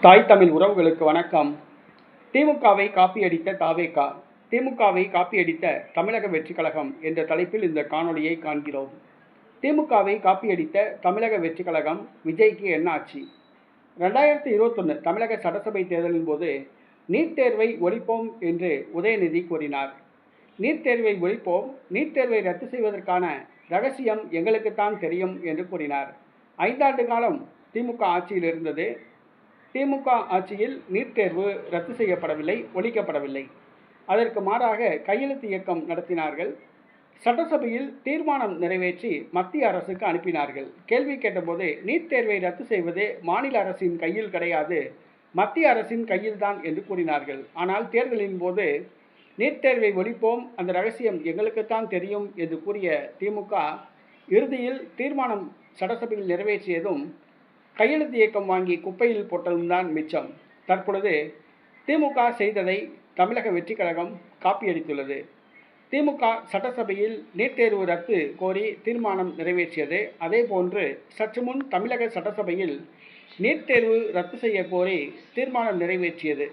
தாய் தமிழ் உறவுகளுக்கு வணக்கம். திமுகவை காப்பியடித்த தாவேகா, திமுகவை காப்பியடித்த தமிழக வெற்றிக் கழகம் என்ற தலைப்பில் இந்த காணொளியை காண்கிறோம். திமுகவை காப்பியடித்த தமிழக வெற்றிக் கழகம் விஜய்க்கு என்ன ஆச்சு? 2021 தமிழக சட்டசபை தேர்தலின் போது நீட் தேர்வை ஒழிப்போம் என்று உதயநிதி கூறினார். நீட் தேர்வை ஒழிப்போம், நீட் தேர்வை ரத்து செய்வதற்கான ரகசியம் எங்களுக்குத்தான் தெரியும் என்று கூறினார். 5 ஆண்டு காலம் திமுக ஆட்சியில் இருந்தது. திமுக ஆட்சியில் நீட் தேர்வு ரத்து செய்யப்படவில்லை, ஒழிக்கப்படவில்லை. அதற்கு மாறாக கையெழுத்து இயக்கம் நடத்தினார்கள். சட்டசபையில் தீர்மானம் நிறைவேற்றி மத்திய அரசுக்கு அனுப்பினார்கள். கேள்வி கேட்டபோது நீட் தேர்வை ரத்து செய்வது மாநில அரசின் கையில் கிடையாது, மத்திய அரசின் கையில்தான் என்று கூறினார்கள். ஆனால் தேர்தலின் போது நீட் தேர்வை ஒழிப்போம், அந்த ரகசியம் எங்களுக்குத்தான் தெரியும் என்று கூறிய திமுக இறுதியில் தீர்மானம் சட்டசபையில் நிறைவேற்றியதும் கையெழுத்து இயக்கம் வாங்கி குப்பையில் போட்டதும் தான் மிச்சம். தற்பொழுது திமுக செய்ததை தமிழக வெற்றிக் கழகம் காப்பியடித்துள்ளது. திமுக சட்டசபையில் நீட் தேர்வு ரத்து கோரி தீர்மானம் நிறைவேற்றியது. அதேபோன்று சற்று முன் தமிழக சட்டசபையில் நீட் தேர்வு ரத்து செய்ய கோரி தீர்மானம் நிறைவேற்றியது.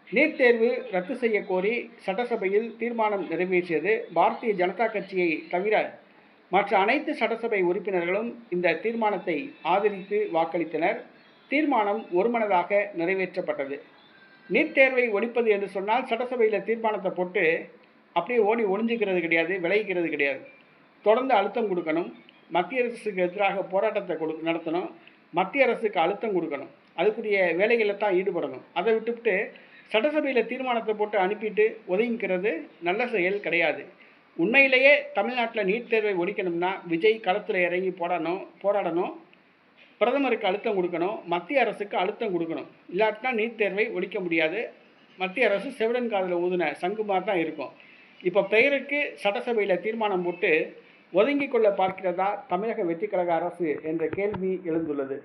நீட் தேர்வு ரத்து செய்ய கோரி சட்டசபையில் தீர்மானம் நிறைவேற்றியது பாரதிய ஜனதா கட்சியை தவிர மற்ற அனைத்து சட்டசபை உறுப்பினர்களும் இந்த தீர்மானத்தை ஆதரித்து வாக்களித்தனர். தீர்மானம் ஒருமனதாக நிறைவேற்றப்பட்டது. நீட் தேர்வை ஒழிப்பது என்று சொன்னால் சட்டசபையில் தீர்மானத்தை போட்டு அப்படியே ஓடி ஒளிஞ்சிக்கிறது கிடையாது, விளைவிக்கிறது கிடையாது. தொடர்ந்து அழுத்தம் கொடுக்கணும். மத்திய அரசுக்கு எதிராக போராட்டத்தை நடத்தணும். மத்திய அரசுக்கு அழுத்தம் கொடுக்கணும். அதுக்குரிய வேலைகளில் தான் ஈடுபடணும். அதை விட்டுவிட்டு சட்டசபையில் தீர்மானத்தை போட்டு அனுப்பிட்டு ஒதுங்கிக்கிறது நல்ல செயல் கிடையாது. உண்மையிலேயே தமிழ்நாட்டில் நீட் தேர்வை ஒழிக்கணும்னா விஜய் களத்தில் இறங்கி போராடணும். பிரதமருக்கு அழுத்தம் கொடுக்கணும், மத்திய அரசுக்கு அழுத்தம் கொடுக்கணும். இல்லாட்டினா நீட் தேர்வை ஒழிக்க முடியாது. மத்திய அரசு செவிடன் காதில் ஊதின சங்கு மாதிரி தான் இருக்கும். இப்போ பெயருக்கு சட்டசபையில் தீர்மானம் போட்டு ஒதுங்கிக் கொள்ள பார்க்கிறதா தமிழக வெற்றிக் கழக அரசு என்ற கேள்வி எழுந்துள்ளது.